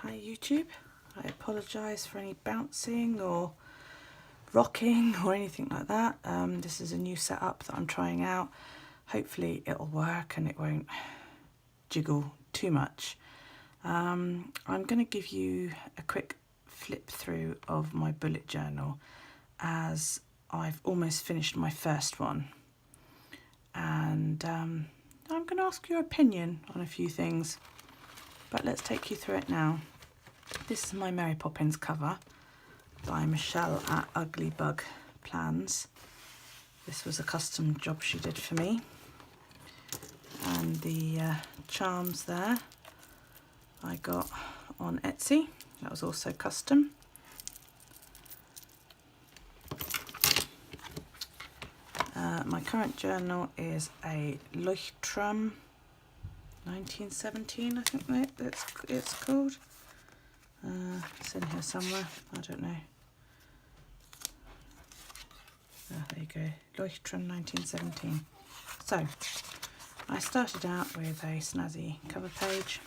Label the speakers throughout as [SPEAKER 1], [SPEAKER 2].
[SPEAKER 1] Hi YouTube, I apologise for any bouncing or rocking or anything like that. This is a new setup that I'm trying out. Hopefully it'll work and it won't jiggle too much. I'm going to give you a quick flip through of my bullet journal as I've almost finished my first one, and I'm going to ask your opinion on a few things, but let's take you through it now. This is my Mary Poppins cover by Michelle at Ugly Bug Plans. This was a custom job she did for me, and the charms there I got on Etsy. That was also custom. My current journal is a Leuchtturm 1917, I think it's called. It's in here somewhere, I don't know. There you go, Leuchtturm 1917. So, I started out with a snazzy cover page.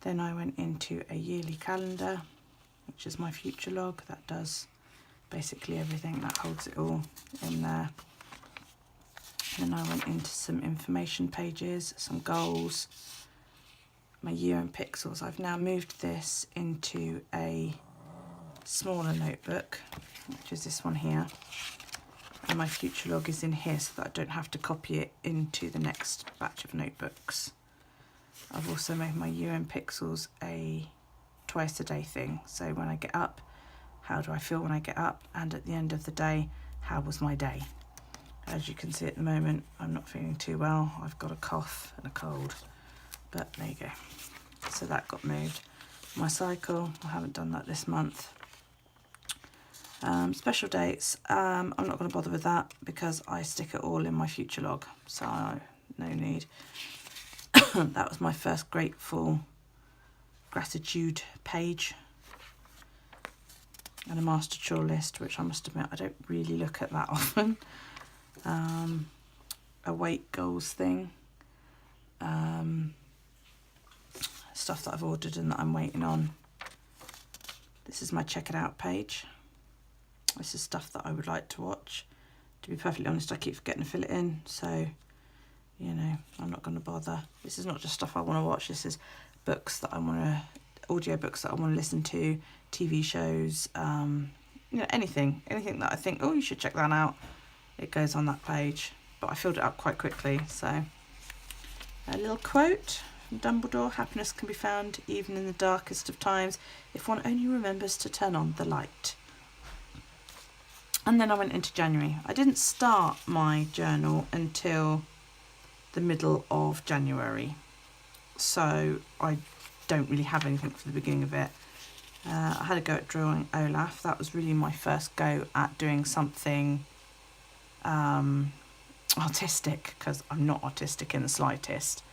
[SPEAKER 1] Then I went into a yearly calendar, which is my future log. That does basically everything, that holds it all in there. Then I went into some information pages, some goals, my year in pixels. I've now moved this into a smaller notebook, which is this one here. And my future log is in here so that I don't have to copy it into the next batch of notebooks. I've also made my year in pixels a twice a day thing. So when I get up, how do I feel when I get up? And at the end of the day, how was my day? As you can see at the moment, I'm not feeling too well. I've got a cough and a cold, but there you go. So that got moved. My cycle, I haven't done that this month. Special dates, I'm not going to bother with that because I stick it all in my future log, so no need. That was my first grateful gratitude page, and a master chore list, which I must admit I don't really look at that often. A weight goals thing, stuff that I've ordered and that I'm waiting on. This is my check it out page. This is stuff that I would like to watch. To be perfectly honest, I keep forgetting to fill it in, so you know, I'm not going to bother. This is not just stuff I want to watch, this is books that I want to, audio books that I want to listen to, TV shows, you know, anything that I think, oh, you should check that out. It goes on that page, but I filled it up quite quickly. So a little quote from Dumbledore: happiness can be found even in the darkest of times if one only remembers to turn on the light. And then I went into January. I didn't start my journal until the middle of January, so I don't really have anything for the beginning of it. I had a go at drawing Olaf. That was really my first go at doing something artistic, because I'm not artistic in the slightest.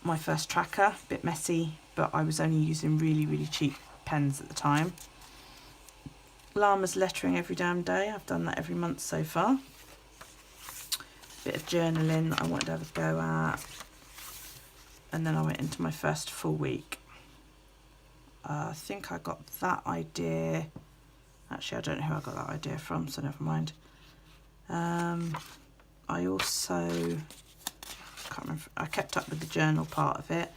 [SPEAKER 1] My first tracker, a bit messy, but I was only using really cheap pens at the time. Llama's lettering every damn day. I've done that every month so far. Bit of journaling that I wanted to have a go at, and then I went into my first full week. I think I got that idea, actually I don't know who I got that idea from, so never mind. I also, can't remember, I kept up with the journal part of it.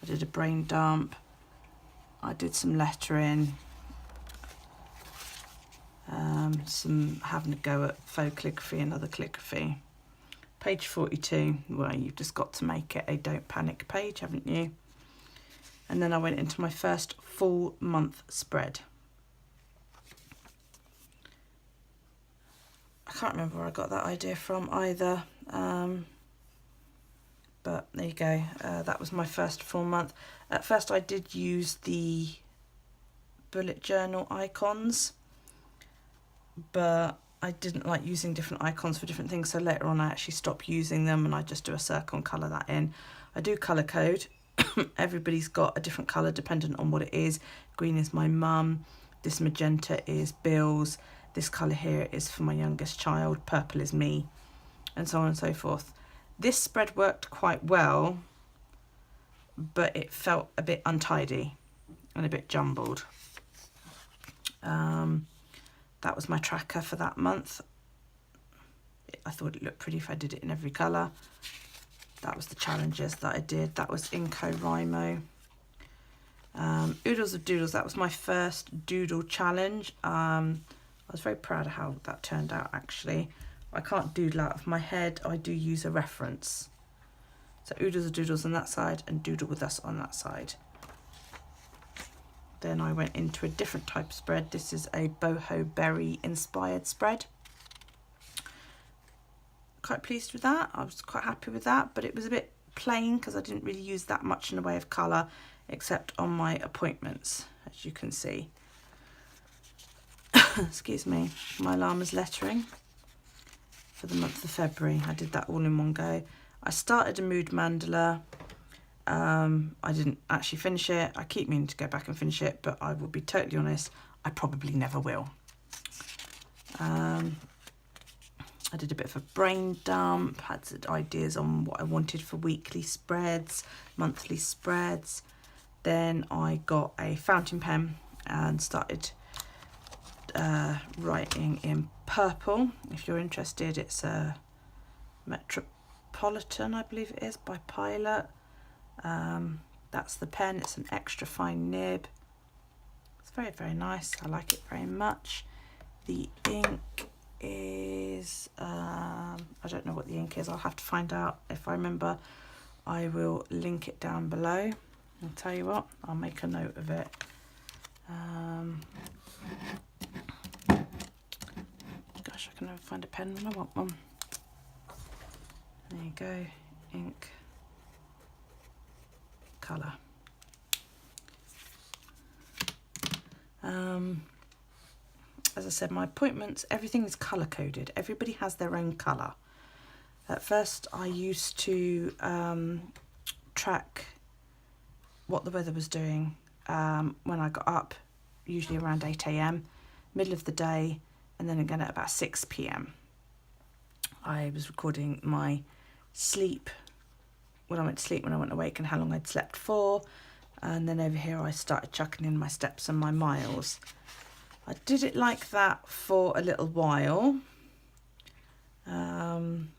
[SPEAKER 1] I did a brain dump, I did some lettering, some having a go at faux calligraphy and other calligraphy. Page 42, well, you've just got to make it a don't panic page, haven't you? And then I went into my first full month spread. I can't remember where I got that idea from either, but there you go. That was my first full month. At first I did use the bullet journal icons, but I didn't like using different icons for different things, so later on I actually stopped using them and I just do a circle and colour that in. I do colour code. Everybody's got a different colour dependent on what it is. Green is my mum, this magenta is Bill's, this colour here is for my youngest child, purple is me, and so on and so forth. This spread worked quite well, but it felt a bit untidy. and a bit jumbled. That was my tracker for that month. I thought it looked pretty if I did it in every colour. That was the challenges that I did. That was NaNoWriMo. Oodles of Doodles, that was my first doodle challenge. I was very proud of how that turned out, actually. I can't doodle out of my head. I do use a reference. So Oodles of Doodles on that side and Doodle With Us on that side. Then I went into a different type of spread. This is a boho berry inspired spread. Quite pleased with that. I was quite happy with that, but it was a bit plain because I didn't really use that much in the way of colour, except on my appointments, as you can see. Excuse me. My llama's lettering for the month of February. I did that all in one go. I started a mood mandala. I didn't actually finish it. I keep meaning to go back and finish it, but I will be totally honest, I probably never will. I did a bit of a brain dump, had some ideas on what I wanted for weekly spreads, monthly spreads. Then I got a fountain pen and started writing in purple. If you're interested, it's a Metropolitan, I believe it is, by Pilot. That's the pen. It's an extra fine nib. It's very, very nice. I like it very much. The ink is, I don't know what the ink is. I'll have to find out. If I remember, I will link it down below. I'll tell you what, I'll make a note of it. Gosh, I can never find a pen when I want one. There you go, ink, colour. As I said, my appointments, everything is colour coded. Everybody has their own colour. At first, I used to track what the weather was doing when I got up, usually around 8 AM, middle of the day, and then again at about 6 PM. I was recording my sleep, when I went to sleep, when I went awake, and how long I'd slept for. And then over here I started chucking in my steps and my miles. I did it like that for a little while. Then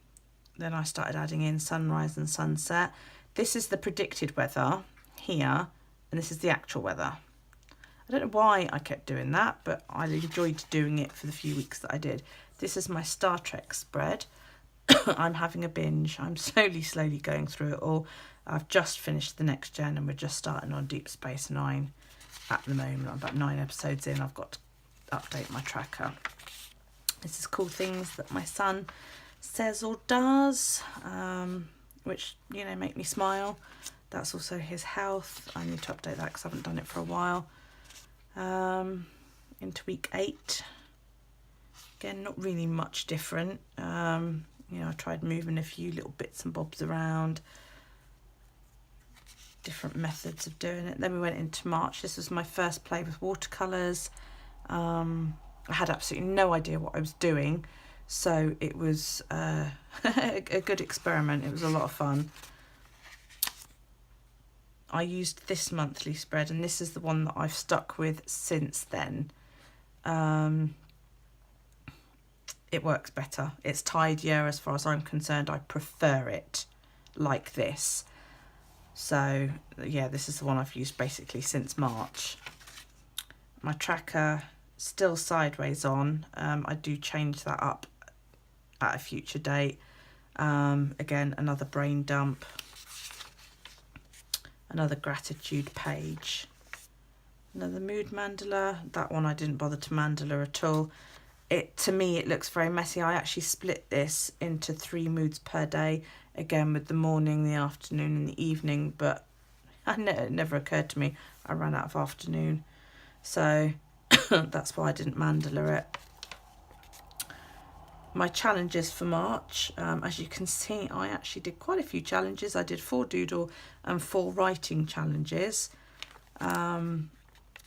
[SPEAKER 1] I started adding in sunrise and sunset. This is the predicted weather here, and this is the actual weather. I don't know why I kept doing that, but I enjoyed doing it for the few weeks that I did. This is my Star Trek spread. I'm having a binge. I'm slowly going through it all. I've just finished the Next Gen and we're just starting on Deep Space Nine at the moment. I'm about 9 episodes in. I've got to update my tracker. This is cool things that my son says or does, which, you know, make me smile. That's also his health. I need to update that because I haven't done it for a while. Into week 8. Again, not really much different. You know, I tried moving a few little bits and bobs around. Different methods of doing it. Then we went into March. This was my first play with watercolours. I had absolutely no idea what I was doing. So it was a good experiment. It was a lot of fun. I used this monthly spread, and this is the one that I've stuck with since then. It works better. It's tidier as far as I'm concerned. I prefer it like this. So yeah, this is the one I've used basically since March. My tracker still sideways on. I do change that up at a future date. Again, another brain dump. Another gratitude page. Another mood mandala. That one I didn't bother to mandala at all. To me, it looks very messy. I actually split this into 3 moods per day, again with the morning, the afternoon and the evening, but it never occurred to me. I ran out of afternoon, so that's why I didn't mandala it. My challenges for March, as you can see, I actually did quite a few challenges. I did 4 doodle and 4 writing challenges.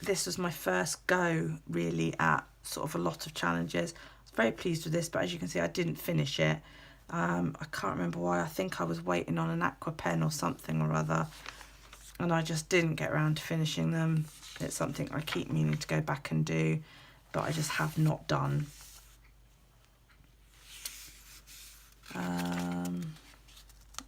[SPEAKER 1] This was my first go really at sort of a lot of challenges. I was very pleased with this, but as you can see, I didn't finish it. I can't remember why. I think I was waiting on an aqua pen or something or other. and I just didn't get around to finishing them. It's something I keep meaning to go back and do, but I just have not done.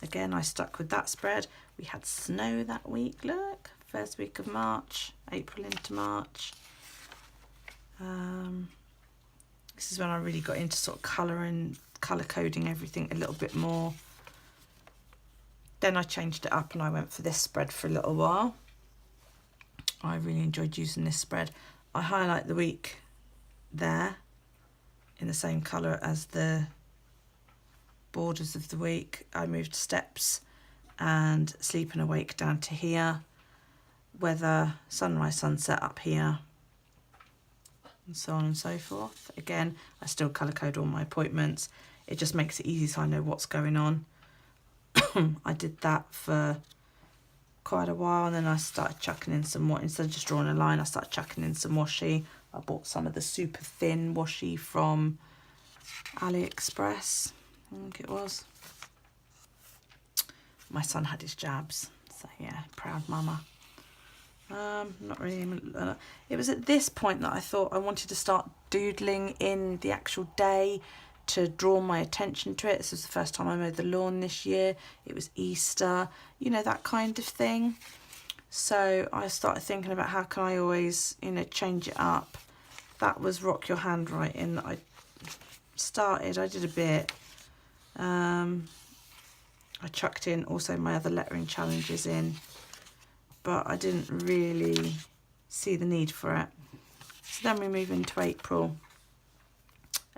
[SPEAKER 1] Again, I stuck with that spread. We had snow that week, look, first week of March, April into March. This is when I really got into sort of colour coding everything a little bit more. Then I changed it up and I went for this spread for a little while. I really enjoyed using this spread. I highlight the week there in the same colour as the borders of the week. I moved steps and sleep and awake down to here, weather, sunrise, sunset up here, and so on and so forth. Again, I still colour code all my appointments. It just makes it easy so I know what's going on. I did that for quite a while, and then I started chucking in some more. Instead of just drawing a line, I started chucking in some washi. I bought some of the super thin washi from AliExpress, I think it was. My son had his jabs, so yeah, proud mama. Not really. It was at this point that I thought I wanted to start doodling in the actual day to draw my attention to it. This was the first time I mowed the lawn this year. It was Easter, you know, that kind of thing. So I started thinking about how can I always, you know, change it up. That was Rock Your Handwriting that I started. I did a bit. I chucked in also my other lettering challenges in, but I didn't really see the need for it. So then we move into April.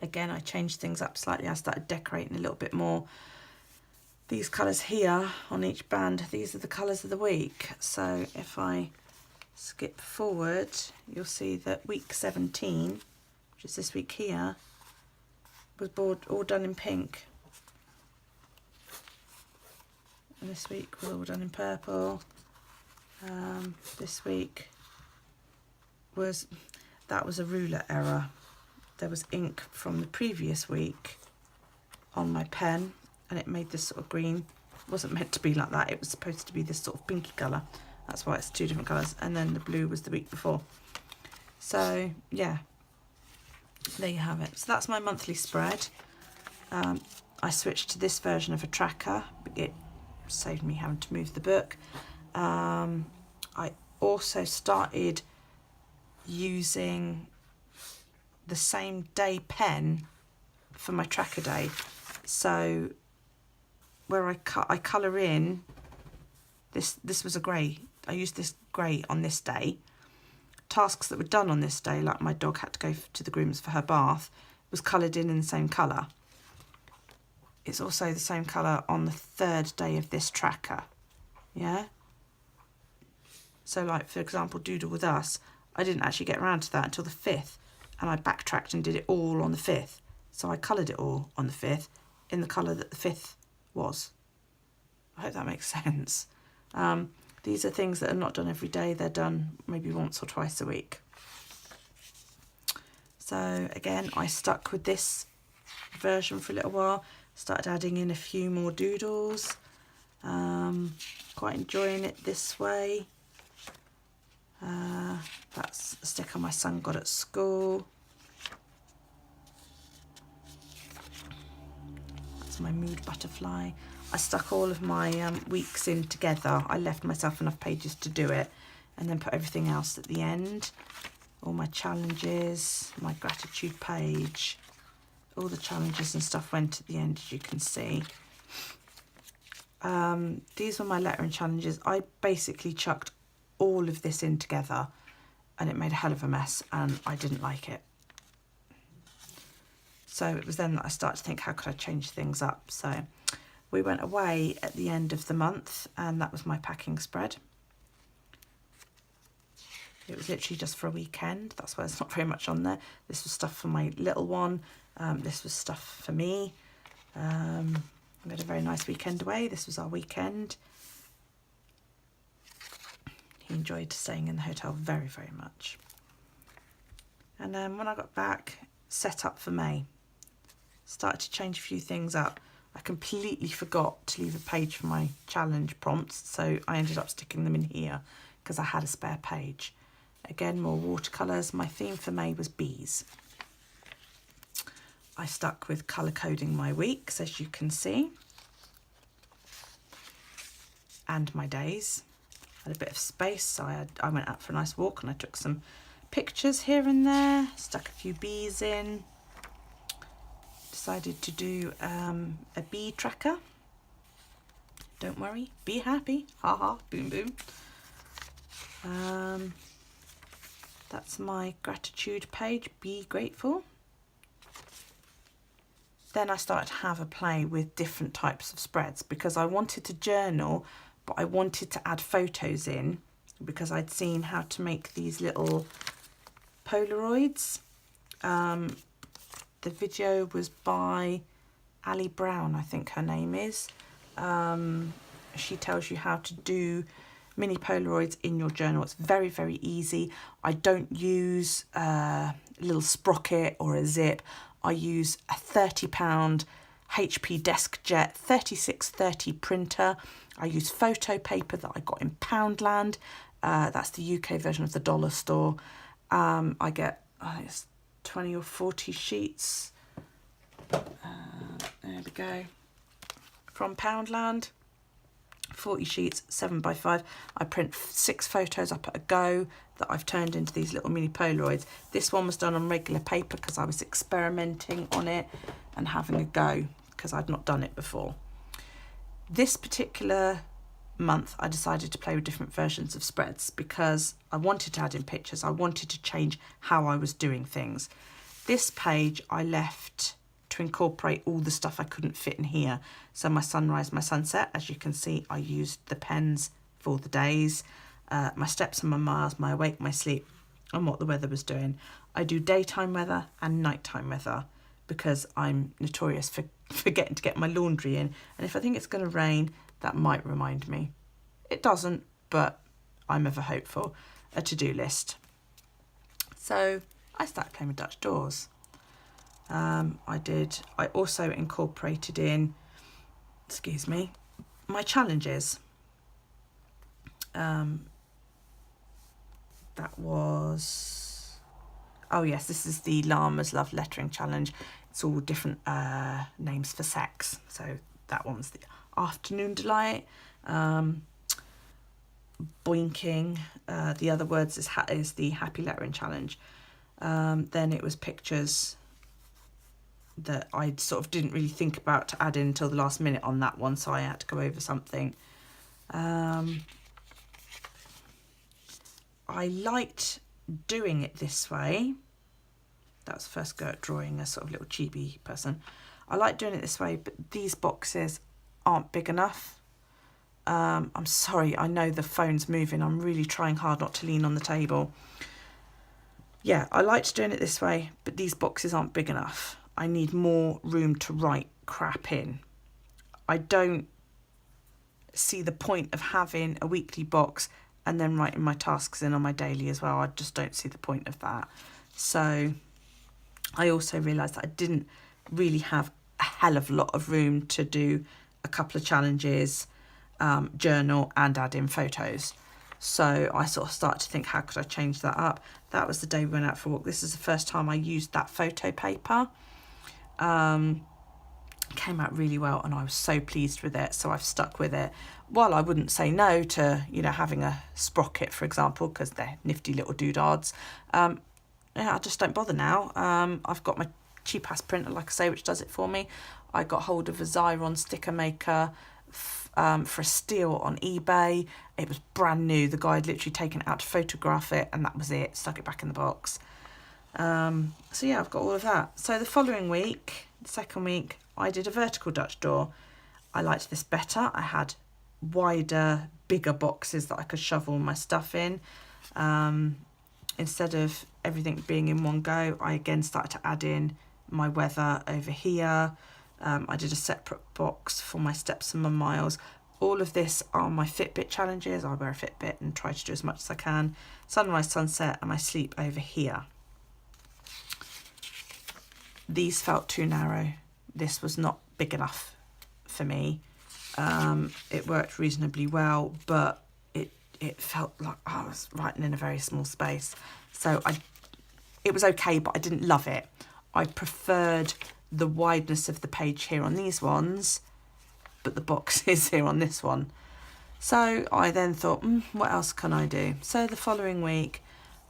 [SPEAKER 1] Again, I changed things up slightly. I started decorating a little bit more. These colours here on each band, these are the colours of the week. So if I skip forward, you'll see that week 17, which is this week here, was all done in pink. And this week was all done in purple. This week that was a ruler error. There was ink from the previous week on my pen and it made this sort of green. It wasn't meant to be like that. It was supposed to be this sort of pinky colour. That's why it's two different colours. And then the blue was the week before. So yeah, there you have it. So that's my monthly spread. I switched to this version of a tracker. It saved me having to move the book. I also started using the same day pen for my tracker day. So where I colour in, this was a grey. I used this grey on this day. Tasks that were done on this day, like my dog had to go to the groom's for her bath, was coloured in the same colour. It's also the same colour on the third day of this tracker, yeah? So like, for example, Doodle With Us, I didn't actually get around to that until the 5th, and I backtracked and did it all on the 5th. So I coloured it all on the 5th in the colour that the 5th was. I hope that makes sense. These are things that are not done every day. They're done maybe once or twice a week. So again, I stuck with this version for a little while. Started adding in a few more doodles. Quite enjoying it this way. That's a sticker my son got at school. That's my mood butterfly. I stuck all of my weeks in together. I left myself enough pages to do it and then put everything else at the end. All my challenges, my gratitude page, all the challenges and stuff went at the end, as you can see. These were my lettering challenges. I basically chucked all of this in together and it made a hell of a mess and I didn't like it. So it was then that I started to think, how could I change things up? So we went away at the end of the month and that was my packing spread. It was literally just for a weekend. That's why there's not very much on there. This was stuff for my little one. This was stuff for me. We had a very nice weekend away. This was our weekend. He enjoyed staying in the hotel very, very much. And then when I got back, set up for May. Started to change a few things up. I completely forgot to leave a page for my challenge prompts, so I ended up sticking them in here because I had a spare page. Again, more watercolours. My theme for May was bees. I stuck with colour coding my weeks, as you can see, and my days. I had a bit of space, so I went out for a nice walk and I took some pictures here and there, stuck a few bees in. Decided to do a bee tracker. Don't worry, be happy. Ha ha, boom boom. That's my gratitude page, be grateful. Then I started to have a play with different types of spreads because I wanted to journal, but I wanted to add photos in because I'd seen how to make these little Polaroids. The video was by Ali Brown, I think her name is. She tells you how to do mini Polaroids in your journal. It's very, very easy. I don't use a little sprocket or a zip. I use a £30 HP DeskJet 3630 printer. I use photo paper that I got in Poundland. That's the UK version of the dollar store. I get, I think it's 20 or 40 sheets. There we go. From Poundland. 40 sheets, 7x5. I print 6 photos up at a go that I've turned into these little mini Polaroids. This one was done on regular paper because I was experimenting on it and having a go because I'd not done it before. This particular month I decided to play with different versions of spreads because I wanted to add in pictures. I wanted to change how I was doing things. This page I left to incorporate all the stuff I couldn't fit in here. So my sunrise, my sunset, as you can see, I used the pens for the days, my steps and my miles, my awake, my sleep, and what the weather was doing. I do daytime weather and nighttime weather because I'm notorious for forgetting to get my laundry in. And if I think it's going to rain, that might remind me. It doesn't, but I'm ever hopeful. A to-do list. So I started playing with Dutch doors. I also incorporated in, excuse me, my challenges. That was, oh yes, this is the Llama's Love Lettering Challenge. It's all different names for sex. So that one's the Afternoon Delight, Boinking. The other words is the Happy Lettering Challenge. Then it was pictures that I sort of didn't really think about to add in until the last minute on that one, so I had to go over something. I liked doing it this way. That was the first go at drawing a sort of little chibi person. I like doing it this way, but these boxes aren't big enough. I'm sorry, I know the phone's moving. I'm really trying hard not to lean on the table. Yeah, I liked doing it this way, but these boxes aren't big enough. I need more room to write crap in. I don't see the point of having a weekly box and then writing my tasks in on my daily as well. I just don't see the point of that. So I also realised that I didn't really have a hell of a lot of room to do a couple of challenges, journal and add in photos. So I sort of started to think, how could I change that up? That was the day we went out for a walk. This is the first time I used that photo paper. Came out really well and I was so pleased with it, so I've stuck with it. While I wouldn't say no to, you know, having a sprocket, for example, because they're nifty little doodads, yeah, I just don't bother now. I've got my cheap ass printer, like I say, which does it for me. I got hold of a Xyron sticker maker for a steal on eBay. It was brand new. The guy had literally taken it out to photograph it and that was it, stuck it back in the box. So yeah, I've got all of that. So the following week, the second week, I did a vertical Dutch door. I liked this better. I had wider, bigger boxes that I could shovel my stuff in. Instead of everything being in one go, I again started to add in my weather over here. I did a separate box for my steps and my miles. All of this are my Fitbit challenges. I wear a Fitbit and try to do as much as I can. Sunrise, sunset, and my sleep over here. These felt too narrow. This was not big enough for me. It worked reasonably well, but it felt like I was writing in a very small space. So it was okay, but I didn't love it. I preferred the wideness of the page here on these ones, but the box is here on this one. So I then thought, what else can I do? So the following week,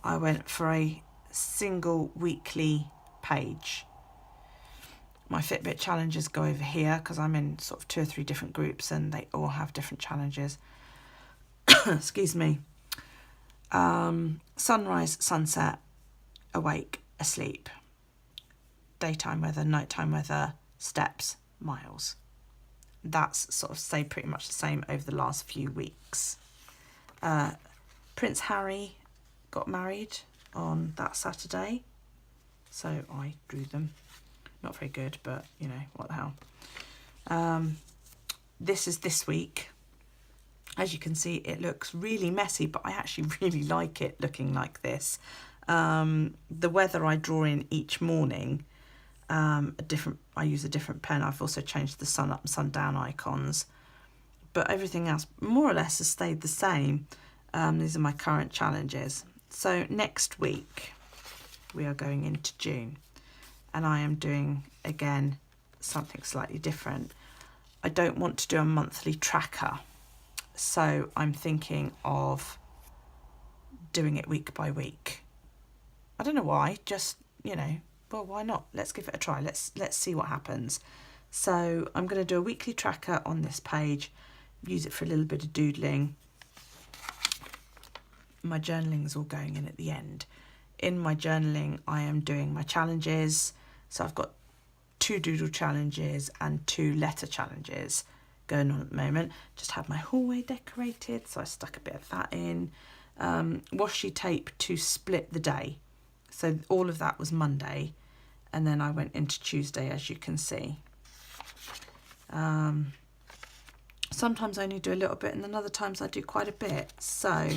[SPEAKER 1] I went for a single weekly page. My Fitbit challenges go over here because I'm in sort of 2 or 3 different groups and they all have different challenges. Excuse me. Sunrise, sunset, awake, asleep. Daytime weather, nighttime weather, steps, miles. That's sort of stayed pretty much the same over the last few weeks. Prince Harry got married on that Saturday, so I drew them. Not very good, but you know, what the hell. This is this week. As you can see, it looks really messy, but I actually really like it looking like this. The weather I draw in each morning, I use a different pen. I've also changed the sun up and sun down icons, but everything else more or less has stayed the same. These are my current challenges. So next week we are going into June, and I am doing again something slightly different. I don't want to do a monthly tracker, so I'm thinking of doing it week by week. I don't know why, just, you know, well, why not? Let's give it a try. Let's see what happens. So I'm going to do a weekly tracker on this page, use it for a little bit of doodling. My journaling is all going in at the end. In my journaling, I am doing my challenges. So I've got 2 doodle challenges and 2 letter challenges going on at the moment. Just had my hallway decorated, so I stuck a bit of that in. Washi tape to split the day. So all of that was Monday, and then I went into Tuesday, as you can see. Sometimes I only do a little bit, and then other times I do quite a bit. So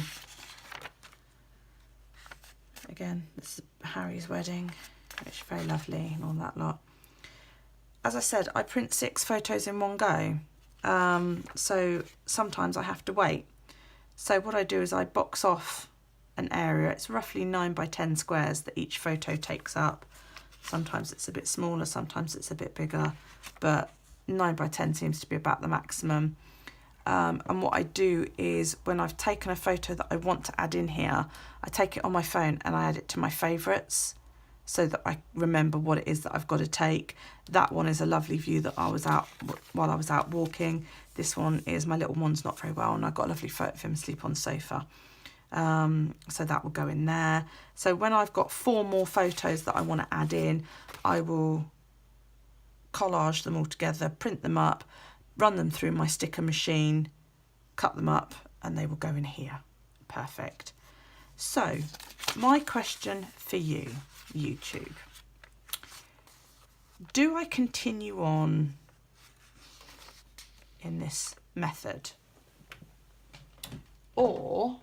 [SPEAKER 1] again, this is Harry's wedding, which is very lovely and all that lot. As I said, I print 6 photos in one go. So sometimes I have to wait. So what I do is I box off an area. It's roughly 9 by 10 squares that each photo takes up. Sometimes it's a bit smaller, sometimes it's a bit bigger, but 9 by 10 seems to be about the maximum. And what I do is when I've taken a photo that I want to add in here, I take it on my phone and I add it to my favourites so that I remember what it is that I've got to take. That one is a lovely view that I was out while I was out walking. This one is my little one's not very well, and I've got a lovely photo of him asleep on the sofa. So that will go in there. So when I've got 4 more photos that I want to add in, I will collage them all together, print them up, run them through my sticker machine, cut them up, and they will go in here. Perfect. So my question for you, YouTube. Do I continue on in this method, or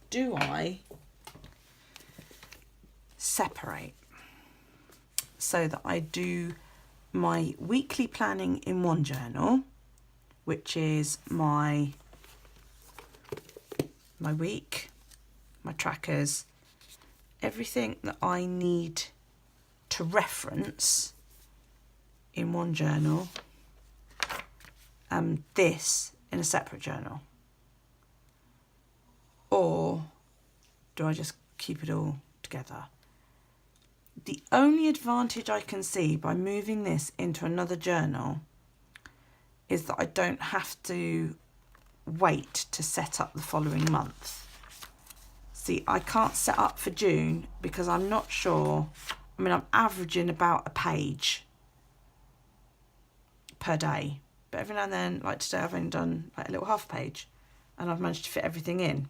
[SPEAKER 1] do I separate so that I do my weekly planning in one journal, which is my week, my trackers, everything that I need to reference in one journal, and this in a separate journal? Or do I just keep it all together? The only advantage I can see by moving this into another journal is that I don't have to wait to set up the following month. See, I can't set up for June because I'm not sure. I mean, I'm averaging about a page per day, but every now and then, like today, I've only done like a little half page and I've managed to fit everything in.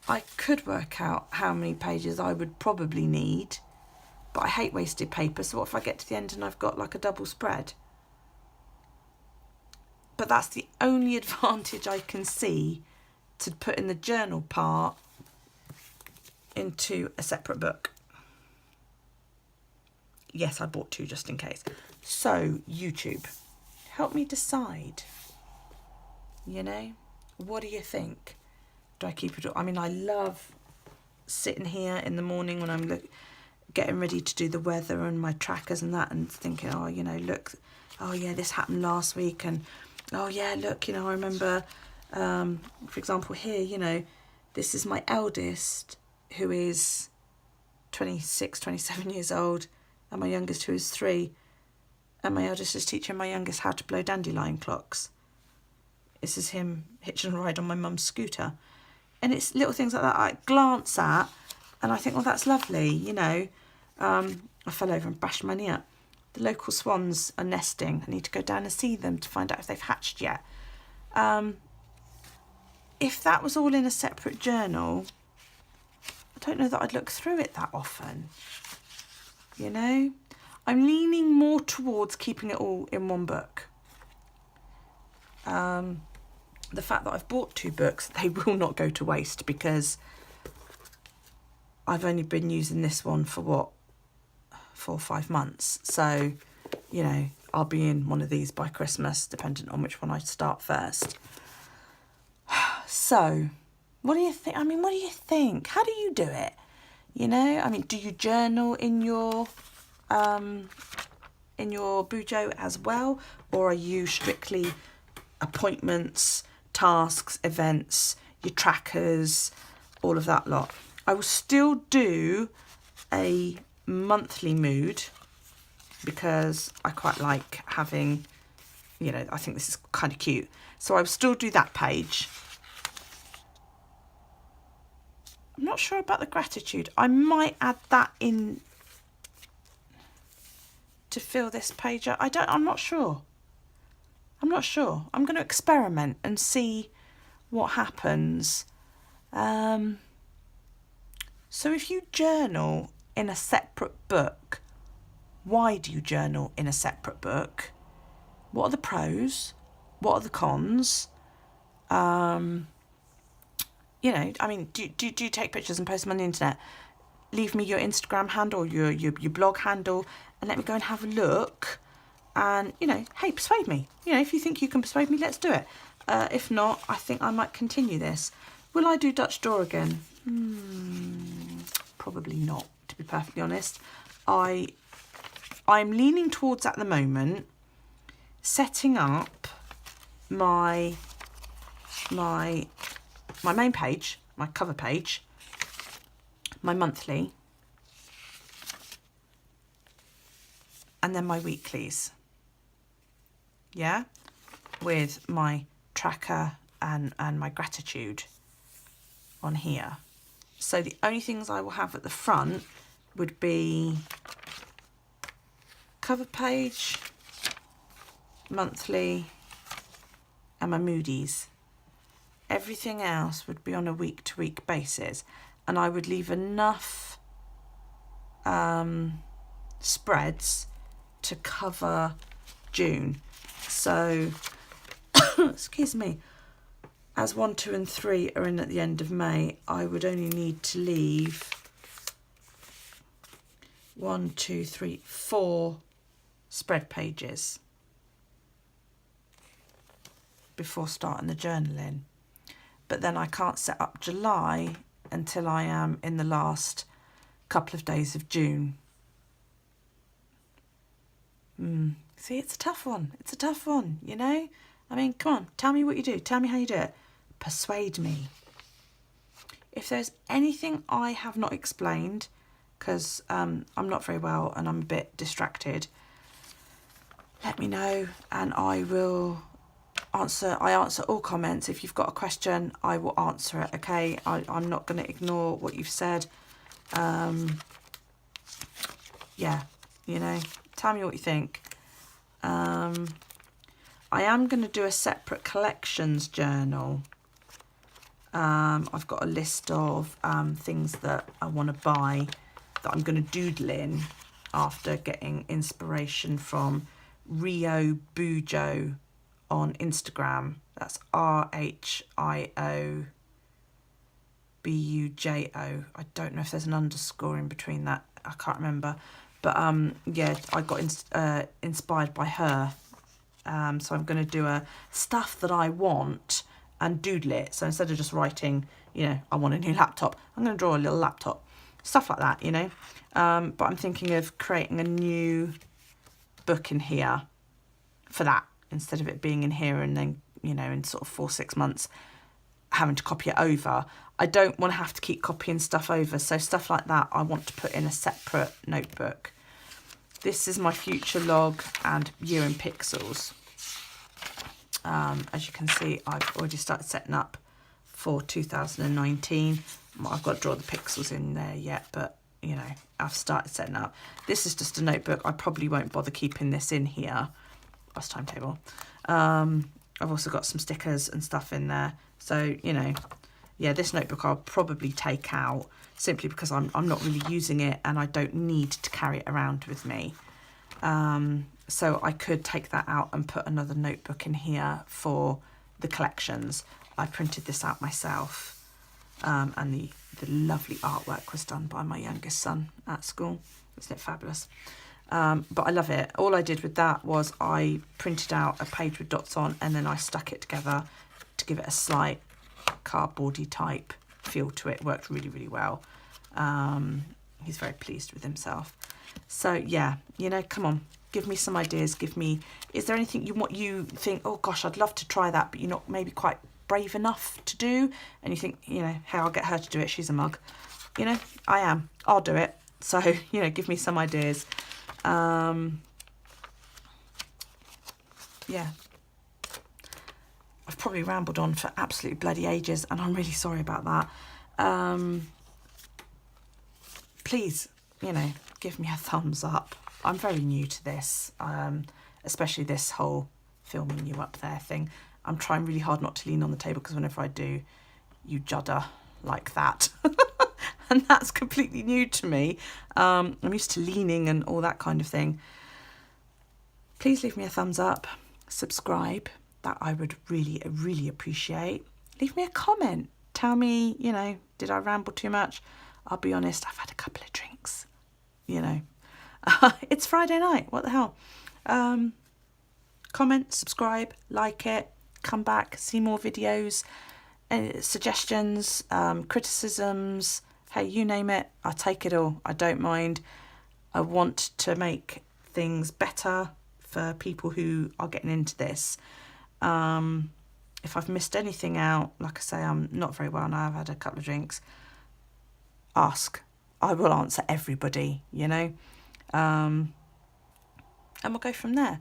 [SPEAKER 1] I could work out how many pages I would probably need, but I hate wasted paper, so what if I get to the end and I've got like a double spread? But that's the only advantage I can see to put in the journal part into a separate book. yes, I bought 2 just in case. So, YouTube, help me decide. You know, what do you think? Do I keep it all? I mean, I love sitting here in the morning when I'm getting ready to do the weather and my trackers and that, and thinking, oh, you know, look, oh yeah, this happened last week, and oh yeah, look, you know, I remember, for example, here, you know, this is my eldest, who is 26, 27 years old, and my youngest, who is 3, and my eldest is teaching my youngest how to blow dandelion clocks. This is him hitching a ride on my mum's scooter. And it's little things like that I glance at and I think, well, that's lovely, you know. I fell over and bashed my knee up. The local swans are nesting. I need to go down and see them to find out if they've hatched yet. If that was all in a separate journal, I don't know that I'd look through it that often, you know. I'm leaning more towards keeping it all in one book. The fact that I've bought 2 books, they will not go to waste, because I've only been using this one for what, 4 or 5 months. So, you know, I'll be in one of these by Christmas, depending on which one I start first. So, what do you think? I mean, what do you think? How do you do it? You know, I mean, do you journal in your Bujo as well, or are you strictly appointments, tasks, events, your trackers, all of that lot? I will still do a monthly mood, because I quite like having, you know, I think this is kind of cute. So I will still do that page. I'm not sure about the gratitude. I might add that in to fill this page up. I'm not sure. I'm going to experiment and see what happens. So if you journal in a separate book, why do you journal in a separate book? What are the pros? What are the cons? You know, I mean, do you take pictures and post them on the internet? Leave me your Instagram handle, your blog handle, and let me go and have a look. And, you know, hey, persuade me. You know, if you think you can persuade me, let's do it. If not, I think I might continue this. Will I do Dutch door again? Probably not, to be perfectly honest. I'm leaning towards, at the moment, setting up my main page, my cover page, my monthly, and then my weeklies. Yeah, with my tracker and my gratitude on here. So the only things I will have at the front would be cover page, monthly, and my moodies. Everything else would be on a week-to-week basis, and I would leave enough spreads to cover June. So, excuse me, as 1, 2 and 3 are in at the end of May, I would only need to leave 1, 2, 3, 4 spread pages before starting the journaling. But then I can't set up July until I am in the last couple of days of June. See, it's a tough one. It's a tough one, you know? I mean, come on, tell me what you do. Tell me how you do it. Persuade me. If there's anything I have not explained, because I'm not very well and I'm a bit distracted, let me know and I will answer. I answer all comments. If you've got a question, I will answer it, okay? I'm not going to ignore what you've said. Yeah, you know, tell me what you think. I am going to do a separate collections journal. I've got a list of things that I want to buy that I'm going to doodle in after getting inspiration from Rio Bujo on Instagram. That's RHIOBUJO. I don't know if there's an underscore in between that. I can't remember. But yeah, I got inspired by her. So I'm going to do a stuff that I want and doodle it. So instead of just writing, you know, I want a new laptop, I'm going to draw a little laptop. Stuff like that, you know. But I'm thinking of creating a new book in here for that, instead of it being in here and then, you know, in sort of 4-6 months having to copy it over. I don't want to have to keep copying stuff over. So stuff like that I want to put in a separate notebook. This is my future log and year in pixels. As you can see, I've already started setting up for 2019. I've got to draw the pixels in there yet, but you know, I've started setting up. This is just a notebook. I probably won't bother keeping this in here. That's timetable. I've also got some stickers and stuff in there. So, you know, yeah, this notebook I'll probably take out simply because I'm not really using it and I don't need to carry it around with me. So I could take that out and put another notebook in here for the collections. I printed this out myself, and the lovely artwork was done by my youngest son at school. Isn't it fabulous? But I love it. All I did with that was I printed out a page with dots on and then I stuck it together to give it a slight cardboardy type feel to it. Worked really, really well. He's very pleased with himself. So yeah, you know, come on, give me some ideas. Give me, is there anything you think, oh gosh, I'd love to try that, but you're not maybe quite brave enough to do, and you think, you know, hey, I'll get her to do it, she's a mug. You know, I am, I'll do it. So, you know, give me some ideas. Yeah, I've probably rambled on for absolutely bloody ages and I'm really sorry about that. Please, you know, give me a thumbs up. I'm very new to this, especially this whole filming you up there thing. I'm trying really hard not to lean on the table because whenever I do, you judder like that. And that's completely new to me. I'm used to leaning and all that kind of thing. Please leave me a thumbs up, subscribe. That I would really, really appreciate. Leave me a comment. Tell me, you know, did I ramble too much? I'll be honest, I've had a couple of drinks, you know. It's Friday night, what the hell? Comment, subscribe, like it, come back, see more videos, suggestions, criticisms, hey, you name it, I'll take it all. I don't mind. I want to make things better for people who are getting into this. If I've missed anything out, like I say, I'm not very well now, I've had a couple of drinks. Ask. I will answer everybody, you know. And we'll go from there.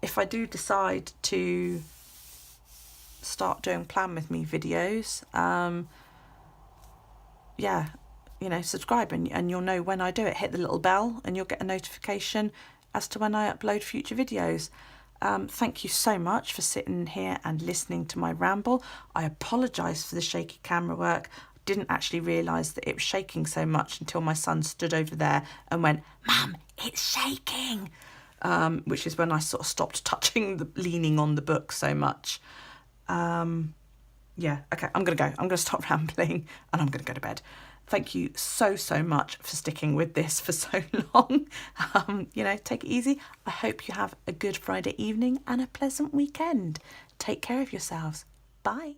[SPEAKER 1] If I do decide to start doing Plan With Me videos, yeah, you know, subscribe and you'll know when I do it. Hit the little bell and you'll get a notification as to when I upload future videos. Thank you so much for sitting here and listening to my ramble. I apologise for the shaky camera work. I didn't actually realise that it was shaking so much until my son stood over there and went, "Mum, it's shaking," which is when I sort of stopped leaning on the book so much. Yeah, okay, I'm going to go. I'm going to stop rambling and I'm going to go to bed. Thank you so, so much for sticking with this for so long. You know, take it easy. I hope you have a good Friday evening and a pleasant weekend. Take care of yourselves. Bye.